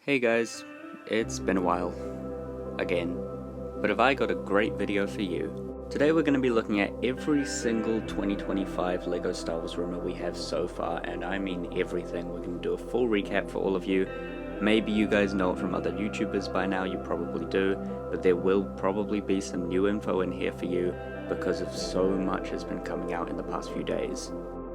Hey guys, it's been a while, again, but have I got a great video for you. Today we're going to be looking at every single 2025 LEGO Star Wars rumor we have so far, and I mean everything. We're going to do a full recap for all of you. Maybe you guys know it from other YouTubers by now, you probably do, but there will probably be some new info in here for you because of so much has been coming out in the past few days.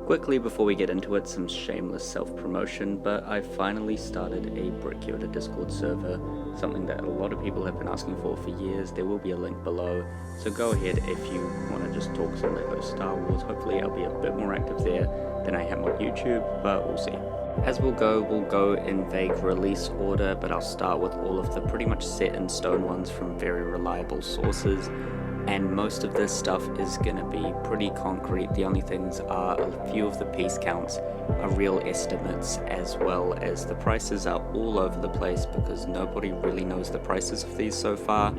Quickly before we get into it, some shameless self-promotion, but I finally started a Brick Yoda Discord server, something that a lot of people have been asking for years. There will be a link below, so go ahead if you want to just talk some LEGO Star Wars. Hopefully I'll be a bit more active there than I am on YouTube, but we'll see. As we'll go in vague release order, but I'll start with all of the pretty much set in stone ones from very reliable sources. And most of this stuff is going to be pretty concrete. The only things are a few of the piece counts are real estimates, as well as the prices are all over the place because nobody really knows the prices of these so far.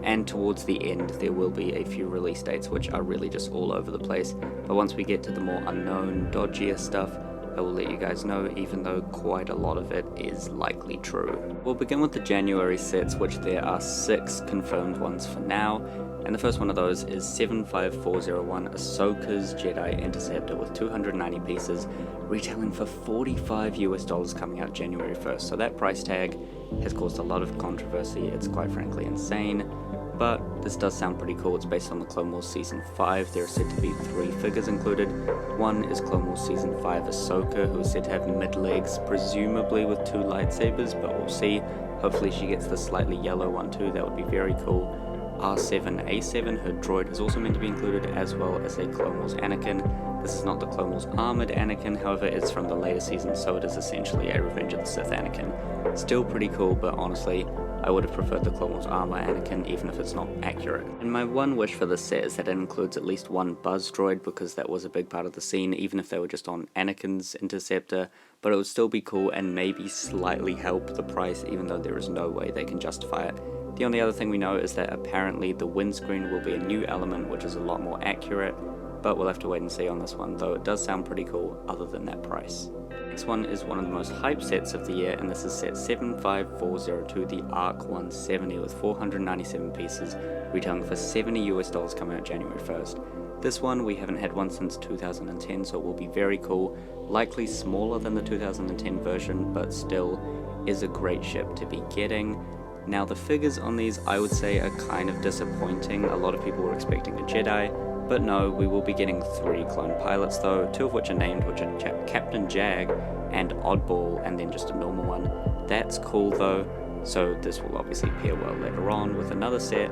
And towards the end there will be a few release dates which are really just all over the place. But once we get to the more unknown, dodgier stuff, I will let you guys know, even though quite a lot of it is likely true. We'll begin with the January sets, which there are 6 confirmed ones for now. And the first one of those is 75401 Ahsoka's Jedi Interceptor with 290 pieces, retailing for $45 coming out January 1st. So that price tag has caused a lot of controversy. It's quite frankly insane, but this does sound pretty cool. It's based on the Clone Wars Season 5. There are said to be 3 figures included. One is Clone Wars Season 5 Ahsoka, who is said to have mid-legs, presumably with 2 lightsabers, but we'll see. Hopefully she gets the slightly yellow one too, that would be very cool. R7A7, her droid, is also meant to be included, as well as a Clone Wars Anakin. This is not the Clone Wars armored Anakin, however it's from the later season, so it is essentially a Revenge of the Sith Anakin. Still pretty cool, but honestly, I would have preferred the Clone Wars armor Anakin, even if it's not accurate. And my one wish for this set is that it includes at least one Buzz droid, because that was a big part of the scene, even if they were just on Anakin's Interceptor, but it would still be cool and maybe slightly help the price, even though there is no way they can justify it. The only other thing we know is that apparently the windscreen will be a new element, which is a lot more accurate, but we'll have to wait and see on this one, though it does sound pretty cool other than that price. Next one is one of the most hyped sets of the year, and this is set 75402, the ARC 170 with 497 pieces, retailing for $70 coming out January 1st. This one, we haven't had one since 2010, so it will be very cool, likely smaller than the 2010 version, but still is a great ship to be getting. Now the figures on these I would say are kind of disappointing. A lot of people were expecting a Jedi, but no, we will be getting 3 clone pilots though, 2 of which are named, which are Captain Jag and Oddball, and then just a normal one. That's cool though, so this will obviously pair well later on with another set.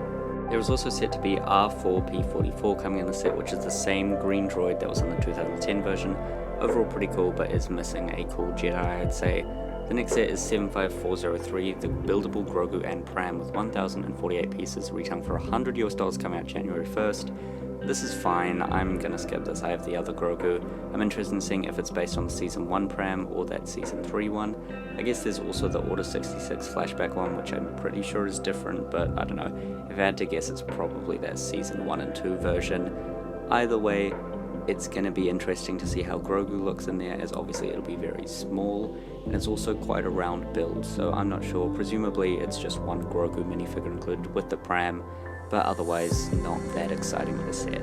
There is also set to be R4P44 coming in the set, which is the same green droid that was in the 2010 version. Overall pretty cool, but is missing a cool Jedi, I'd say. The next set is 75403, the Buildable Grogu and Pram with 1048 pieces, retailing for $100 coming out January 1st. This is fine, I'm gonna skip this, I have the other Grogu. I'm interested in seeing if it's based on the Season 1 Pram or that Season 3 one. I guess there's also the Order 66 flashback one, which I'm pretty sure is different, but I don't know. If I had to guess, it's probably that Season 1 and 2 version. Either way, it's going to be interesting to see how Grogu looks in there, as obviously it'll be very small, and it's also quite a round build, so I'm not sure. Presumably it's just one Grogu minifigure included with the Pram, but otherwise not that exciting of a set.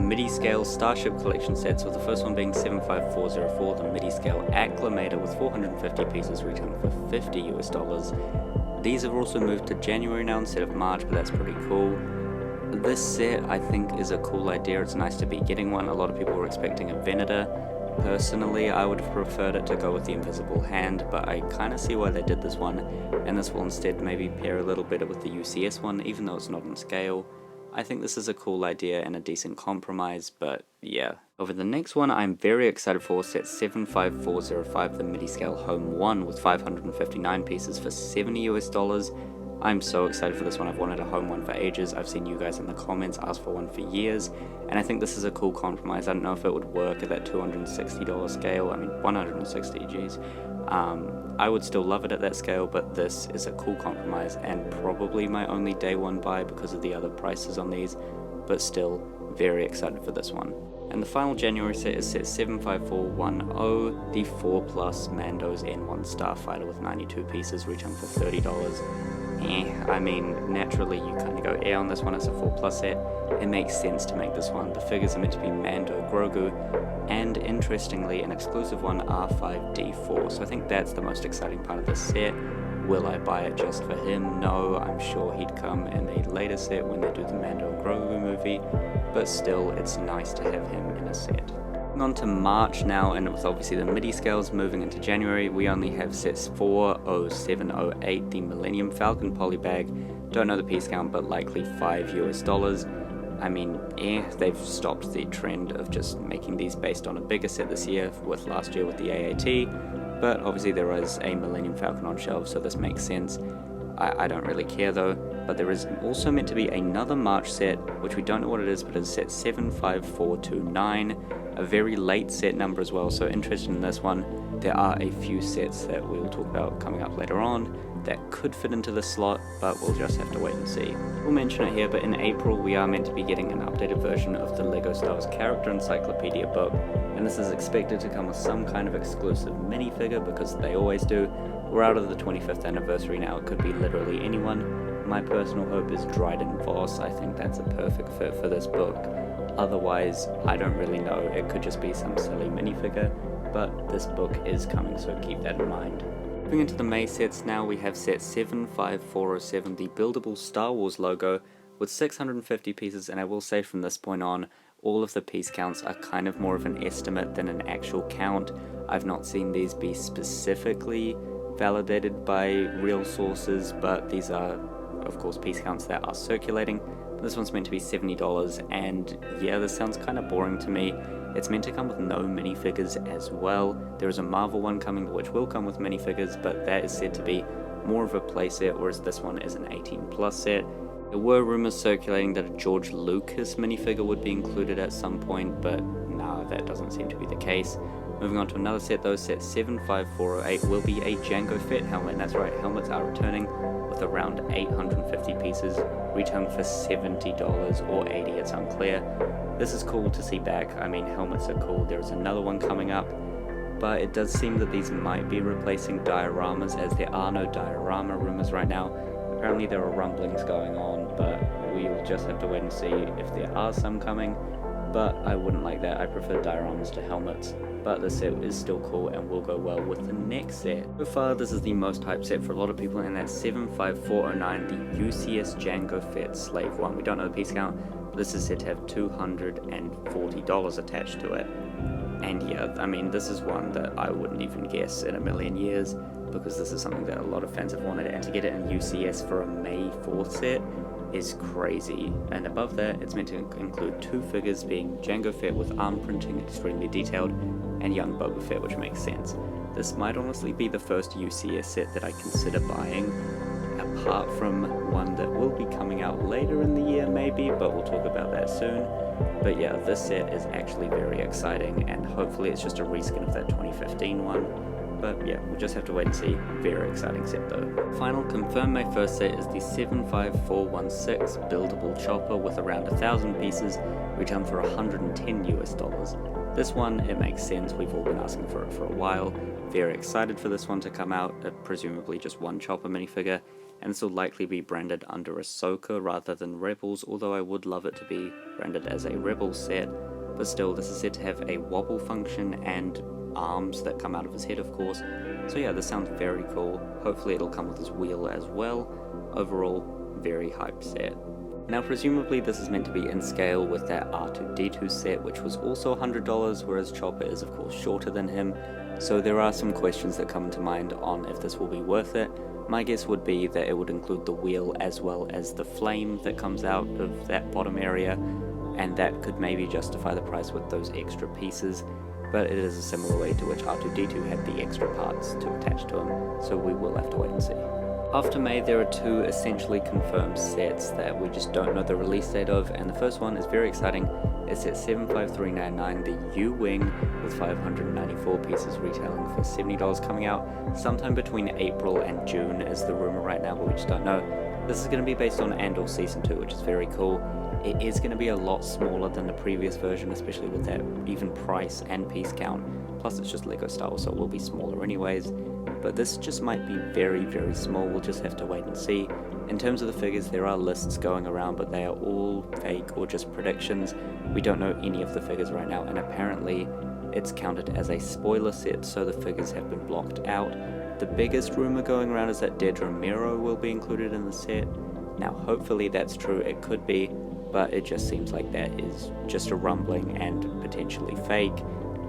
Midi-scale Starship Collection sets, with the first one being 75404, the Midi-scale Acclimator with 450 pieces, retailing for $50. These have also moved to January now instead of March, but that's pretty cool. This set I think is a cool idea. It's nice to be getting one. A lot of people were expecting a Venator. Personally, I would have preferred it to go with the Invisible Hand, but I kind of see why they did this one, and this will instead maybe pair a little better with the UCS one, even though it's not on scale. I think this is a cool idea and a decent compromise, but yeah. Over the next one I'm very excited for, set 75405, the Midi-scale Home 1 with 559 pieces for $70. I'm so excited for this one. I've wanted a home one for ages. I've seen you guys in the comments ask for one for years, and I think this is a cool compromise. I don't know if it would work at that $260 scale. I mean, 160, geez. I would still love it at that scale, but this is a cool compromise and probably my only day one buy because of the other prices on these, but still very excited for this one. And the final January set is set 75410, the 4+ Mando's N1 Starfighter with 92 pieces, retailing for $30. I mean, naturally you kind of go on this one. It's a 4+ set. It makes sense to make this one. The figures are meant to be Mando, Grogu, and interestingly an exclusive one, R5D4. So I think that's the most exciting part of this set. Will I buy it just for him? No, I'm sure he'd come in a later set when they do the Mando Grogu movie, but still, it's nice to have him in a set. Moving on to March now, and with obviously the Midi-scales moving into January, we only have sets 40708, the Millennium Falcon polybag. Don't know the piece count, but likely $5 US. I mean, they've stopped the trend of just making these based on a bigger set this year, with last year with the AAT. But obviously there is a Millennium Falcon on shelf, so this makes sense. I don't really care though. But there is also meant to be another March set, which we don't know what it is, but it's set 75429, a very late set number as well, so interested in this one. There are a few sets that we'll talk about coming up later on that could fit into this slot, but we'll just have to wait and see. We'll mention it here, but in April we are meant to be getting an updated version of the LEGO Star Wars Character Encyclopedia book, and this is expected to come with some kind of exclusive minifigure, because they always do. We're out of the 25th anniversary now, it could be literally anyone. My personal hope is Dryden Voss. I think that's a perfect fit for this book. Otherwise, I don't really know, it could just be some silly minifigure, but this book is coming, so keep that in mind. Moving into the May sets now, we have set 75407, the Buildable Star Wars logo, with 650 pieces, and I will say from this point on, all of the piece counts are kind of more of an estimate than an actual count. I've not seen these be specifically validated by real sources, but these are, of course, piece counts that are circulating. This one's meant to be $70, and yeah, this sounds kind of boring to me. It's meant to come with no minifigures as well. There is a Marvel one coming which will come with minifigures, but that is said to be more of a playset, whereas this one is an 18+ set. There were rumors circulating that a George Lucas minifigure would be included at some point, but no, that doesn't seem to be the case. Moving on to another set though, set 75408 will be a Jango Fett helmet. That's right, helmets are returning with around 850 pieces, retailing for $70 or $80, it's unclear. This is cool to see back. I mean, helmets are cool. There's another one coming up, but it does seem that these might be replacing dioramas, as there are no diorama rumors right now. Apparently there are rumblings going on, but we'll just have to wait and see if there are some coming. But I wouldn't like that. I prefer dioramas to helmets. But the set is still cool and will go well with the next set. So far, this is the most hyped set for a lot of people, and that's 75409, the UCS Jango Fett Slave 1. We don't know the piece count, but this is said to have $240 attached to it. And yeah, I mean, this is one that I wouldn't even guess in a million years, because this is something that a lot of fans have wanted, and to get it in UCS for a May 4th set is crazy. And above that, it's meant to include two figures, being Jango Fett with arm printing, extremely detailed, and young Boba Fett, which makes sense. This might honestly be the first UCS set that I consider buying, apart from one that will be coming out later in the year maybe, but we'll talk about that soon. But yeah, this set is actually very exciting, and hopefully it's just a reskin of that 2015 one. But yeah, we'll just have to wait and see. Very exciting set though. Final confirmed May 1st set is the 75416 Buildable Chopper with around 1,000 pieces, retailing for $110. This one, it makes sense. We've all been asking for it for a while. Very excited for this one to come out. Presumably just one Chopper minifigure, and this will likely be branded under Ahsoka rather than Rebels, although I would love it to be branded as a Rebels set. But still, this is said to have a wobble function and arms that come out of his head, of course. So yeah, this sounds very cool. Hopefully it'll come with his wheel as well. Overall, very hyped set. Now presumably this is meant to be in scale with that R2-D2 set, which was also $100, whereas Chopper is of course shorter than him. So there are some questions that come to mind on if this will be worth it. My guess would be that it would include the wheel as well as the flame that comes out of that bottom area, and that could maybe justify the price with those extra pieces. But it is a similar way to which R2-D2 had the extra parts to attach to him, so we will have to wait and see. After May, there are two essentially confirmed sets that we just don't know the release date of, and the first one is very exciting. It's at $753.99. The U-Wing with 594 pieces retailing for $70 coming out sometime between April and June is the rumor right now, but we just don't know. This is going to be based on Andor Season 2, which is very cool. It is going to be a lot smaller than the previous version, especially with that even price and piece count. Plus it's just Lego Star Wars, so it will be smaller anyways. But this just might be very, very small. We'll just have to wait and see. In terms of the figures, there are lists going around, but they are all fake or just predictions. We don't know any of the figures right now, and apparently it's counted as a spoiler set, so the figures have been blocked out. The biggest rumor going around is that Dedra Meero will be included in the set. Now hopefully that's true, it could be, but it just seems like that is just a rumbling and potentially fake.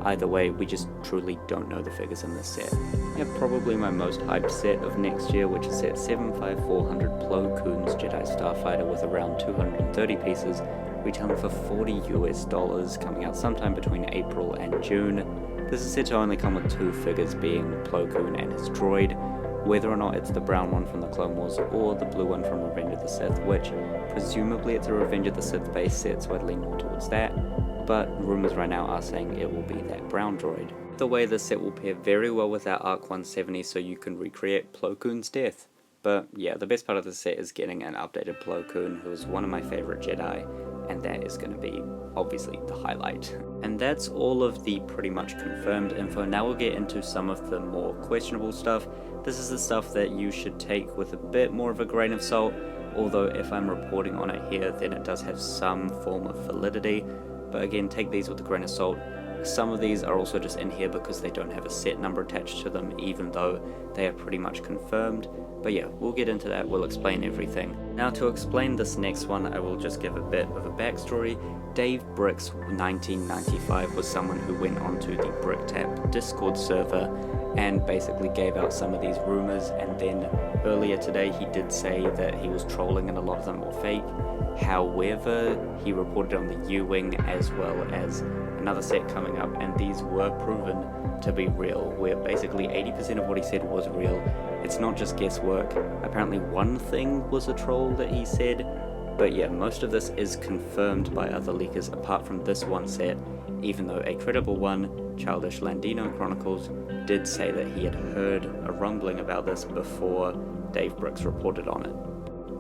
Either way, we just truly don't know the figures in this set. I have probably my most hyped set of next year, which is set 75400 Plo Koon's Jedi Starfighter with around 230 pieces, retailing for $40 coming out sometime between April and June. This is said to only come with two figures, being Plo Koon and his droid. Whether or not it's the brown one from the Clone Wars or the blue one from Revenge of the Sith, which presumably it's a Revenge of the Sith base set, so I'd lean more towards that. But rumors right now are saying it will be that brown droid. The way this set will pair very well with our Arc 170, so you can recreate Plo Koon's death. But yeah, the best part of the set is getting an updated Plo Koon, who is one of my favorite Jedi, and that is going to be obviously the highlight. And that's all of the pretty much confirmed info. Now we'll get into some of the more questionable stuff. This is the stuff that you should take with a bit more of a grain of salt, although if I'm reporting on it here, then it does have some form of validity. But again, take these with a grain of salt. Some of these are also just in here because they don't have a set number attached to them, even though they are pretty much confirmed. But yeah, we'll get into that, we'll explain everything. Now to explain this next one, I will just give a bit of a backstory. Dave Brick's 1995 was someone who went onto the BrickTap Discord server and basically gave out some of these rumors, and then earlier today he did say that he was trolling and a lot of them were fake. However, he reported on the U-Wing as well as another set coming up, and these were proven to be real, where basically 80% of what he said was real. It's not just guesswork. Apparently one thing was a troll that he said, but yeah, most of this is confirmed by other leakers apart from this one set, even though a credible one, Childish Landino Chronicles, did say that he had heard a rumbling about this before Dave Bricks reported on it.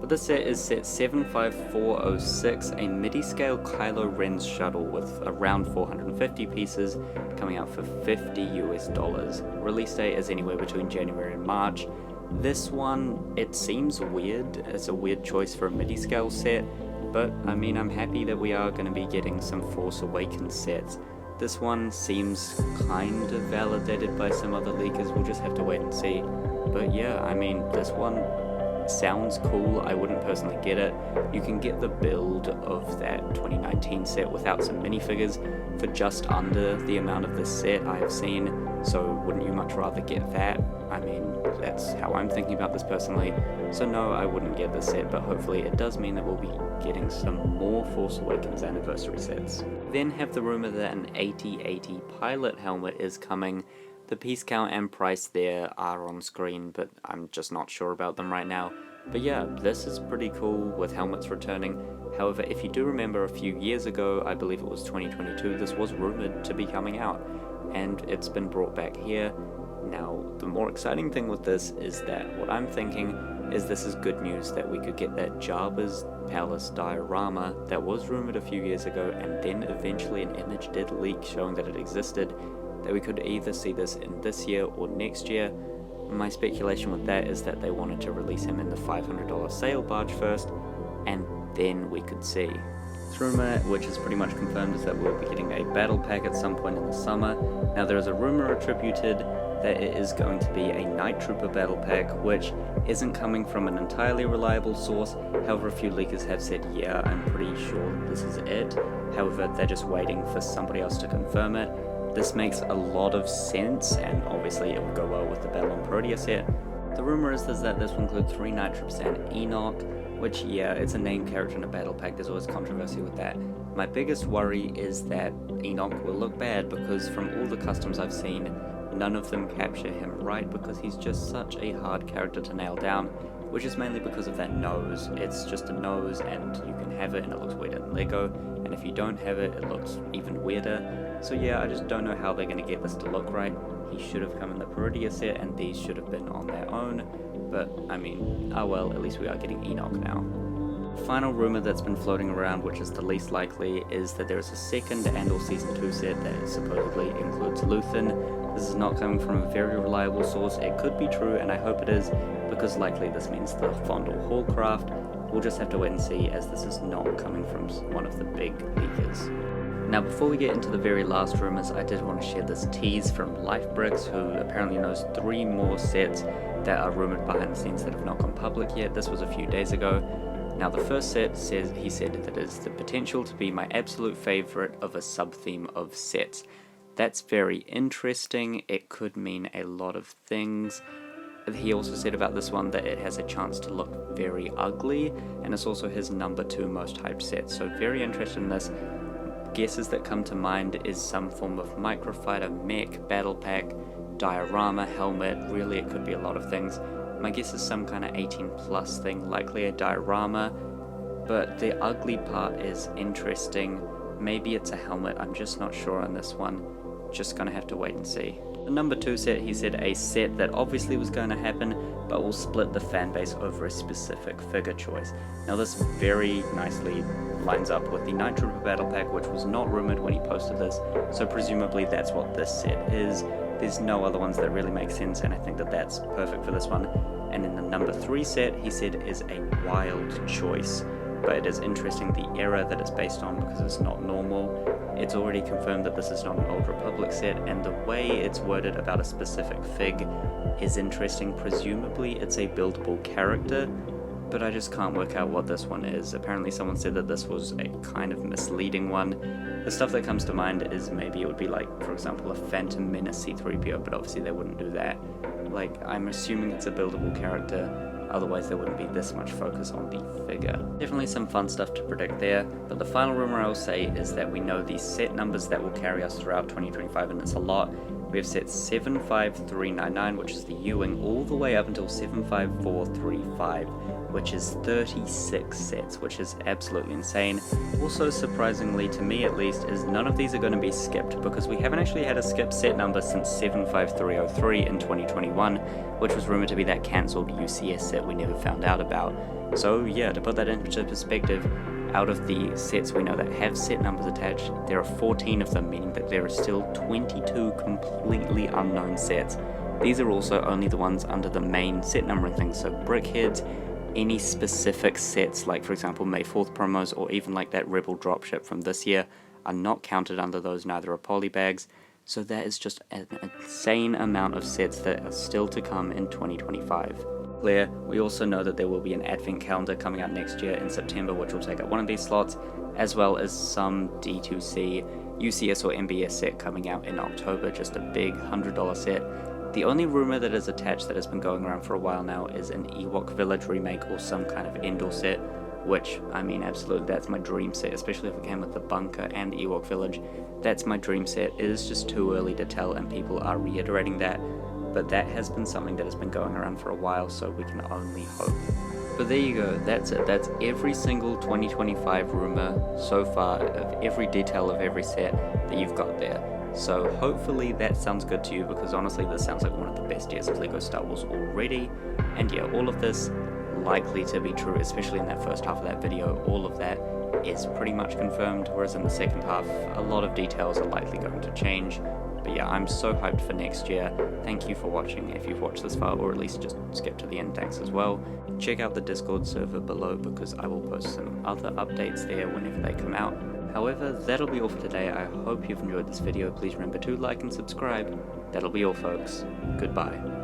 But this set is set 75406, a Midi-scale Kylo Ren's shuttle with around 450 pieces, coming out for $50. Release date is anywhere between January and March. This one, it seems weird, it's a weird choice for a Midi-scale set, but I mean, I'm happy that we are going to be getting some Force Awakens sets. This one seems kind of validated by some other leakers, we'll just have to wait and see. But yeah, I mean, this one sounds cool. I wouldn't personally get it. You can get the build of that 2019 set without some minifigures for just under the amount of this set I've seen, so wouldn't you much rather get that? I mean, that's how I'm thinking about this personally. So no, I wouldn't get this set, but hopefully it does mean that we'll be getting some more Force Awakens anniversary sets. Then have the rumor that an 8080 pilot helmet is coming. The piece count and price there are on screen, but I'm just not sure about them right now. But yeah, this is pretty cool with helmets returning. However, if you do remember a few years ago, I believe it was 2022, this was rumored to be coming out, and it's been brought back here. Now, the more exciting thing with this is that what I'm thinking is this is good news that we could get that Jabba's Palace diorama that was rumored a few years ago, and then eventually an image did leak showing that it existed, that we could either see this in this year or next year. My speculation with that is that they wanted to release him in the $500 sale barge first, and then we could see. This rumor, which is pretty much confirmed, is that we'll be getting a battle pack at some point in the summer. Now there is a rumor attributed that it is going to be a Night Trooper battle pack, which isn't coming from an entirely reliable source. However, a few leakers have said, yeah, I'm pretty sure this is it. However, they're just waiting for somebody else to confirm it. This makes a lot of sense, and obviously it would go well with the Battle on Protea set. The rumor is that this will include 3 Night Troopers and Enoch, which, yeah, it's a named character in a battle pack, there's always controversy with that. My biggest worry is that Enoch will look bad, because from all the customs I've seen, none of them capture him right, because he's just such a hard character to nail down. which is mainly because of that nose. It's just a nose and you can have it and it looks weirder than Lego, and if you don't have it, it looks even weirder. So yeah, I just don't know how they're going to get this to look right. He should have come in the Peridia set and these should have been on their own, but I mean, oh well, at least we are getting Enoch now. Final rumor that's been floating around, which is the least likely, is that there is a second and/or Season 2 set that supposedly includes Luthen. This is not coming from a very reliable source. It could be true, and I hope it is, because likely this means the Fondle Hallcraft. We'll just have to wait and see, as this is not coming from one of the big leakers. Now, before we get into the very last rumors, I did want to share this tease from Lifebricks, who apparently knows 3 more sets that are rumored behind the scenes that have not gone public yet. This was a few days ago. Now, the first set he said that it is the potential to be my absolute favorite of a sub-theme of sets. That's very interesting. It could mean a lot of things. He also said about this one that it has a chance to look very ugly, and it's also his number 2 most hyped set. So very interested in this. Guesses that come to mind is some form of microfighter, mech, battle pack, diorama, helmet. Really, it could be a lot of things. My guess is some kind of 18 plus thing, likely a diorama, but the ugly part is interesting. Maybe it's a helmet, I'm just not sure on this one. Just gonna have to wait and see. The number 2 set, he said a set that obviously was going to happen, but will split the fan base over a specific figure choice. Now this very nicely lines up with the Night Trooper Battle Pack, which was not rumored when he posted this, so presumably that's what this set is. There's no other ones that really make sense, and I think that that's perfect for this one. And in the number 3 set, he said is a wild choice, but it is interesting the era that it's based on because it's not normal. It's already confirmed that this is not an Old Republic set, and the way it's worded about a specific fig is interesting. Presumably it's a buildable character, but I just can't work out what this one is. Apparently someone said that this was a kind of misleading one. The stuff that comes to mind is maybe it would be like, for example, a Phantom Menace C-3PO, but obviously they wouldn't do that. Like, I'm assuming it's a buildable character, otherwise there wouldn't be this much focus on the figure. Definitely some fun stuff to predict there, but the final rumor I will say is that we know the set numbers that will carry us throughout 2025, and it's a lot. We have set 75399, which is the U-wing, all the way up until 75435, which is 36 sets, which is absolutely insane. Also, surprisingly, to me at least, is none of these are going to be skipped, because we haven't actually had a skip set number since 75303 in 2021, which was rumored to be that cancelled UCS set we never found out about. So yeah, to put that into perspective, out of the sets we know that have set numbers attached, there are 14 of them, meaning that there are still 22 completely unknown sets. These are also only the ones under the main set numbering thing, so Brickheads, any specific sets like for example May 4th promos or even like that Rebel dropship from this year are not counted under those, neither are polybags. So that is just an insane amount of sets that are still to come in 2025. Clear, we also know that there will be an advent calendar coming out next year in September, which will take up one of these slots, as well as some D2C, UCS or MBS set coming out in October, just a big $100 set. The only rumor that is attached that has been going around for a while now is an Ewok Village remake or some kind of Endor set, which, I mean, absolutely, that's my dream set, especially if it came with the bunker and the Ewok Village. That's my dream set. It is just too early to tell, and people are reiterating that, but that has been something that has been going around for a while, so we can only hope. But there you go, that's it. That's every single 2025 rumor so far of every detail of every set that you've got there. So hopefully that sounds good to you, because honestly this sounds like one of the best years of LEGO Star Wars already. And yeah, all of this likely to be true, especially in that first half of that video. All of that is pretty much confirmed, whereas in the second half a lot of details are likely going to change. But yeah, I'm so hyped for next year. Thank you for watching. If you've watched this far, or at least just skip to the end, thanks as well. Check out the Discord server below, because I will post some other updates there whenever they come out. However, that'll be all for today. I hope you've enjoyed this video. Please remember to like and subscribe. That'll be all, folks. Goodbye.